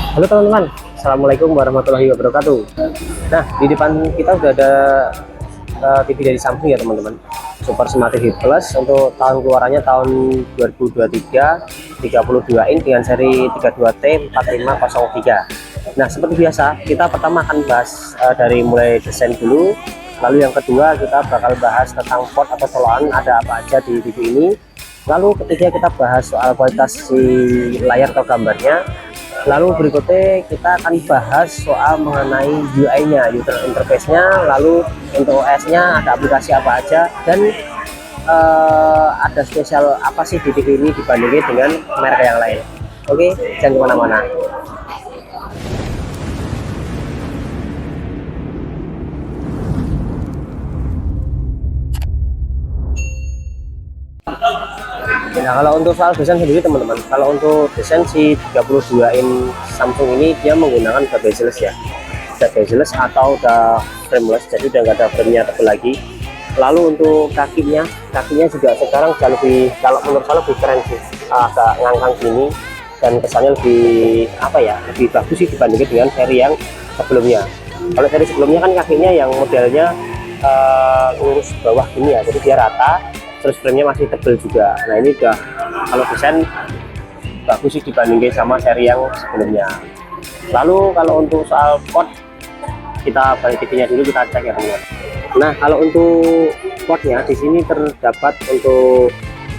Halo teman-teman, Assalamualaikum warahmatullahi wabarakatuh. Nah, di depan kita udah ada TV dari Samsung ya teman-teman, Super Smart TV Plus untuk tahun keluarannya tahun 2023, 32 in dengan seri 32T4503. Nah, seperti biasa kita pertama akan bahas dari mulai desain dulu, lalu yang kedua kita bakal bahas tentang port atau colokan ada apa aja di TV ini, lalu ketiga kita bahas soal kualitas si layar atau gambarnya. Lalu berikutnya kita akan bahas soal mengenai UI-nya, user interface-nya, lalu untuk OS-nya ada aplikasi apa aja, dan ada spesial apa sih di TV ini dibandingin dengan merek yang lain. Oke, jangan kemana-mana. Nah, kalau untuk soal desain sendiri teman-teman, kalau untuk desain si 32 in Samsung ini dia menggunakan udah bezel ya, udah bezel atau udah frameless, jadi udah nggak ada frame-nya tebal lagi. Lalu untuk kakinya juga sekarang udah lebih, kalau menurut saya lebih keren sih, agak ngangkang gini dan kesannya lebih apa ya, lebih bagus sih dibandingin dengan seri yang sebelumnya. Kalau seri sebelumnya kan kakinya yang modelnya lurus bawah gini ya, jadi dia rata, terus frame-nya masih tebal juga. Nah ini udah kalau desain bagus sih dibandingin sama seri yang sebelumnya. Lalu kalau untuk soal port, kita balik TV-nya dulu, kita cek ya teman-teman. Nah kalau untuk portnya di sini terdapat untuk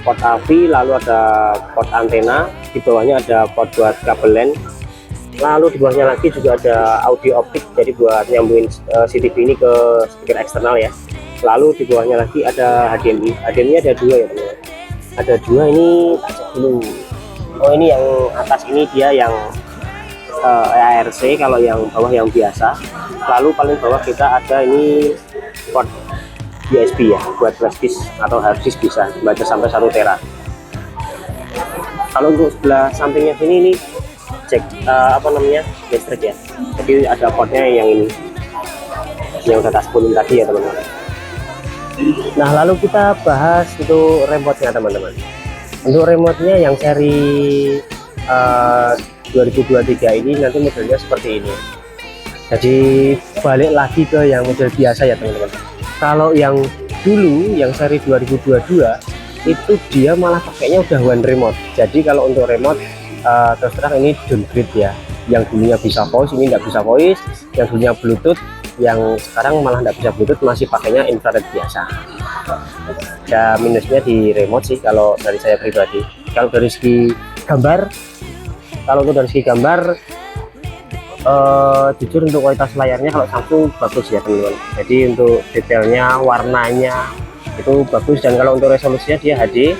port AV, lalu ada port antena, di bawahnya ada port buat kabel LAN, lalu di bawahnya lagi juga ada audio optik, jadi buat nyambungin CCTV ini ke speaker eksternal ya. Lalu di bawahnya lagi ada HDMI. HDMI ada dua ya teman-teman, ada dua. Ini cek dulu. Oh ini yang atas ini dia yang ARC, kalau yang bawah yang biasa. Lalu paling bawah kita ada ini port USB ya, buat flash disk atau hard disk, bisa baca sampai 1 tera. Kalau untuk sebelah sampingnya sini ini cek apa namanya, listrik ya, jadi ada portnya yang ini yang udah taskunin tadi ya teman-teman. Nah lalu kita bahas untuk remote-nya teman-teman. Untuk remote-nya yang seri 2023 ini nanti modelnya seperti ini, jadi balik lagi ke yang model biasa ya teman-teman. Kalau yang dulu yang seri 2022 itu dia malah pakainya udah one remote, jadi kalau untuk remote terus terang ini downgrade ya, yang dulunya bisa voice ini nggak bisa voice, yang dulunya Bluetooth yang sekarang malah nggak bisa Bluetooth, masih pakainya infrared biasa. Ya minusnya di remote sih kalau dari saya pribadi. Kalau dari segi gambar, jujur untuk kualitas layarnya kalau Samsung bagus ya teman-teman, jadi untuk detailnya, warnanya itu bagus, dan kalau untuk resolusinya dia HD,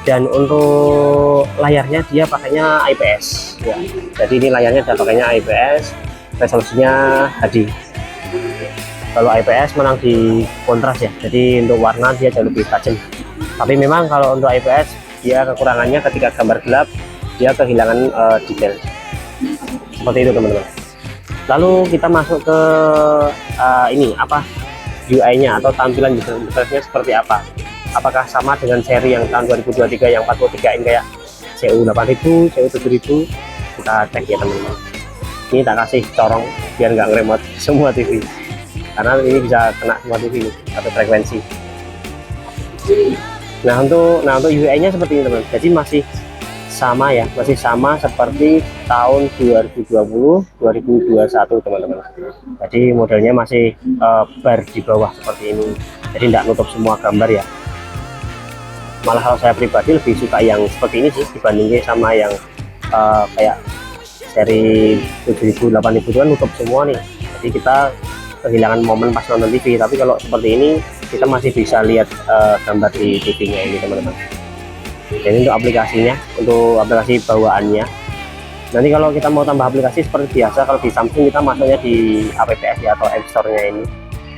dan untuk layarnya dia pakainya IPS ya, jadi ini layarnya udah pakainya IPS, resolusinya HD. Kalau IPS menang di kontras ya, jadi untuk warna dia jauh lebih tajam. Tapi memang kalau untuk IPS dia kekurangannya ketika gambar gelap dia kehilangan detail seperti itu teman-teman. Lalu kita masuk ke ini apa, UI-nya atau tampilan user interface-nya seperti apa, apakah sama dengan seri yang tahun 2023 yang 43 in kayak CU8000, CU7000. Kita cek ya teman-teman. Ini tak kasih corong biar nggak ngeremote semua TV, karena ini bisa kena semua TV ini atau frekuensi. Nah untuk UI-nya seperti ini teman, jadi masih sama ya, masih sama seperti tahun 2020 2021 teman-teman. Jadi modelnya masih bar di bawah seperti ini, jadi tidak nutup semua gambar ya. Malah kalau saya pribadi lebih suka yang seperti ini sih dibandingin sama yang kayak seri 7000 8000 itu kan nutup semua nih, jadi kita kehilangan momen pas nonton TV. Tapi kalau seperti ini kita masih bisa lihat gambar di TV-nya ini teman-teman. Jadi untuk aplikasinya, untuk aplikasi bawaannya, nanti kalau kita mau tambah aplikasi seperti biasa, kalau di Samsung kita masuknya di apps ya atau App Store-nya ini,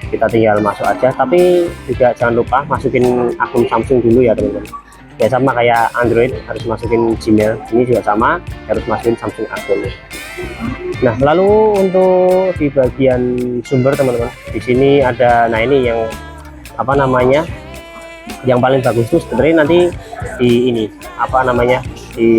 kita tinggal masuk aja. Tapi juga jangan lupa masukin akun Samsung dulu ya teman-teman. Ya sama kayak Android harus masukin Gmail, ini juga sama, harus masukin Samsung akun. Nah lalu untuk di bagian sumber teman-teman, di sini ada, nah ini yang apa namanya, yang paling bagus tuh sebenarnya nanti di ini apa namanya, di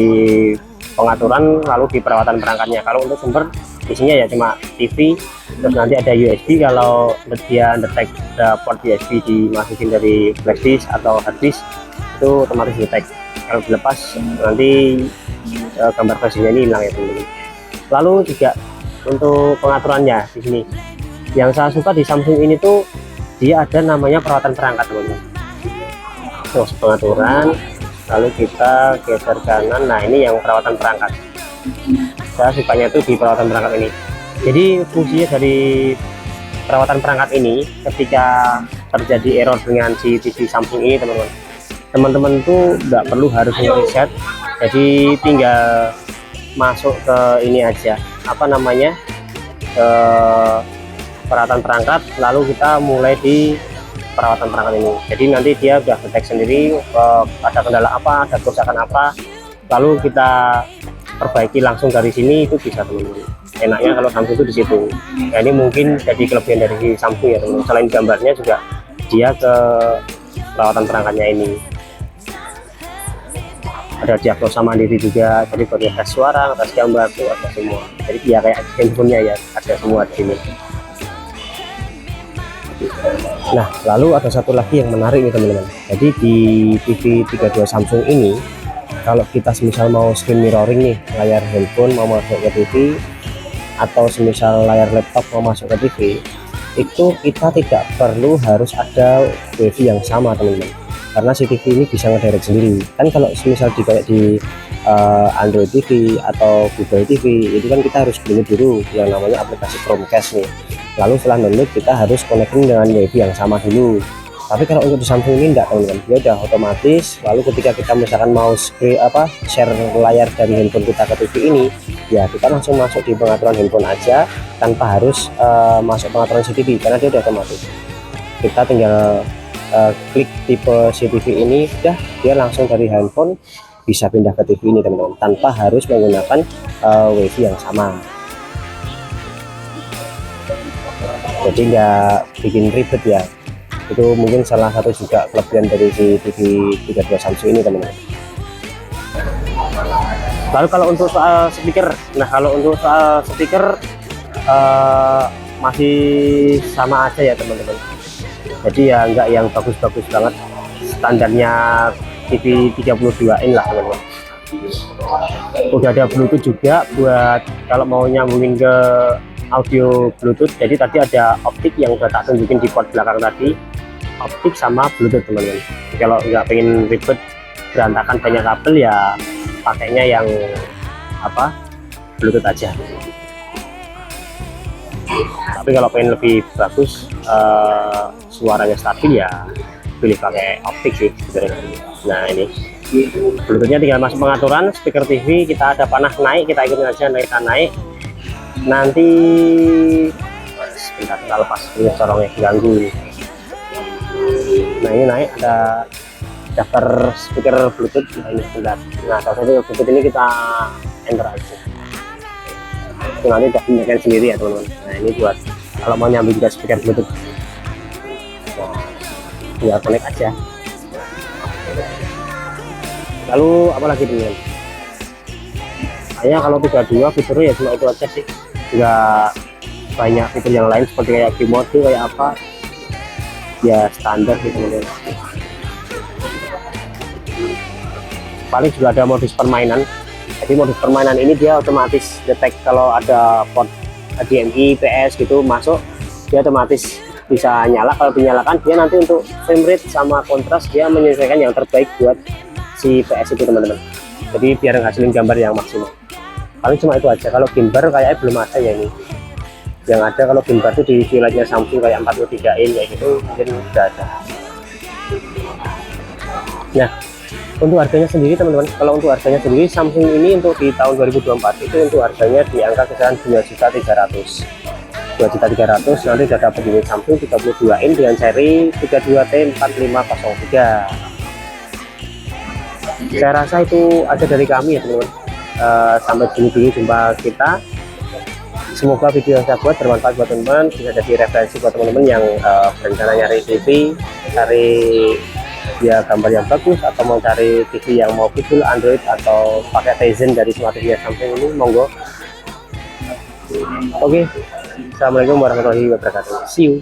pengaturan, lalu di perawatan perangkatnya. Kalau untuk sumber isinya ya cuma TV, terus nanti ada USB kalau dia detect port USB dimasukin dari flash disk atau hard disk itu otomatis detect. Kalau dilepas nanti gambar flash-nya ini hilang ya teman-teman. Lalu juga untuk pengaturannya di sini, yang saya suka di Samsung ini tuh dia ada namanya perawatan perangkat teman-teman. Terus pengaturan, lalu kita geser kanan. Nah ini yang perawatan perangkat, saya sukanya tuh di perawatan perangkat ini. Jadi fungsinya dari perawatan perangkat ini, ketika terjadi error dengan si TV Samsung ini teman-teman tuh nggak perlu harus reset, jadi tinggal masuk ke ini aja, apa namanya, perawatan perangkat, lalu kita mulai di perawatan perangkat ini. Jadi nanti dia udah detek sendiri ada kendala apa, ada kerusakan apa, lalu kita perbaiki langsung dari sini, itu bisa teman-teman. Enaknya kalau Samsung itu di situ. Nah, ini mungkin jadi kelebihan dari Samsung ya teman-teman. Selain gambarnya juga dia ke perawatan perangkatnya ini ada diagnosa mandiri juga, jadi buat tes suara, tes gambar tuh ada semua. Jadi ya kayak handphonenya ya ada semua di sini. Nah lalu ada satu lagi yang menarik nih teman-teman. Jadi di TV 32 Samsung ini, kalau kita semisal mau screen mirroring nih, layar handphone mau masuk ke TV atau semisal layar laptop mau masuk ke TV, itu kita tidak perlu harus ada WiFi yang sama teman-teman, karena si TV ini bisa ngedirect sendiri. Kan kalau misal kayak di Android TV atau Google TV itu kan kita harus download dulu yang namanya aplikasi Chromecast nih, lalu setelah download kita harus connecting dengan WiFi yang sama dulu. Tapi kalau untuk di Samsung ini enggak teman-teman, dia udah otomatis. Lalu ketika kita misalkan mau share layar dari handphone kita ke TV ini, ya kita langsung masuk di pengaturan handphone aja tanpa harus masuk pengaturan CCTV, karena dia udah otomatis. Kita tinggal klik tipe CCTV ini, udah dia langsung dari handphone bisa pindah ke TV ini teman-teman, tanpa harus menggunakan WiFi yang sama. Jadi nggak bikin ribet ya. Itu mungkin salah satu juga kelebihan dari si TV 32 Samsung ini teman-teman. Lalu kalau untuk soal speaker, nah kalau untuk soal speaker masih sama aja ya teman-teman. Jadi ya enggak yang bagus-bagus banget, standarnya TV 32 in lah teman-teman. Udah ada Bluetooth juga buat kalau mau nyambungin ke audio Bluetooth. Jadi tadi ada optik yang udah tak tunjukin di port belakang tadi, optik sama Bluetooth teman-teman. Kalau nggak pengen ribet berantakan banyak kabel ya pakainya yang apa, Bluetooth aja. Tapi kalau pengen lebih bagus suaranya stabil ya pilih pakai optik sih sebenarnya. Nah ini Bluetoothnya tinggal masuk pengaturan speaker TV, kita ada panah naik, kita ikutin aja naik. Nanti sebentar kita lepas ini corongnya ganggu. Nah ini naik, ada daftar speaker Bluetooth. Nah ini sebentar. Nah kalau itu Bluetooth ini kita enter aja, itu nanti udah pindahkan sendiri ya teman-teman. Nah ini buat kalau mau nyambung juga speaker Bluetooth, nah tinggal connect aja. Lalu apa lagi teman-teman? Kayaknya kalau 32 fiturnya ya cuma itu aja sih, nggak banyak fitur yang lain seperti kayak keyboard tuh kayak apa ya, standar gitu teman-teman. Paling juga ada modus permainan. Jadi modus permainan ini dia otomatis detect kalau ada port HDMI, PS gitu masuk, dia otomatis bisa nyala. Kalau dinyalakan dia nanti untuk frame rate sama kontras dia menyesuaikan yang terbaik buat si PS itu teman-teman. Jadi biar ngasilin gambar yang maksimal. Paling cuma itu aja. Kalau gimbal kayaknya belum ada ya ini. Yang ada kalau gimbal itu di violetnya Samsung kayak 43 in kayak gitu mungkin sudah ada. Nah untuk harganya sendiri teman-teman, kalau untuk harganya sendiri Samsung ini untuk di tahun 2024 itu untuk harganya di angka kisaran 2.300.000. 2.300.000 nanti sudah dapat unit Samsung 32 in dengan seri 32T4503. Saya rasa itu aja dari kami ya teman-teman. Sampai sini dulu jumpa kita. Semoga video yang saya buat bermanfaat buat teman-teman, bisa jadi referensi buat teman-teman yang berencana nyari TV, cari dia gambar yang bagus, atau mau cari TV yang mau kidul Android atau pakai Tizen dari smart TV Samsung ini, monggo. Oke, assalamualaikum warahmatullahi wabarakatuh. See you.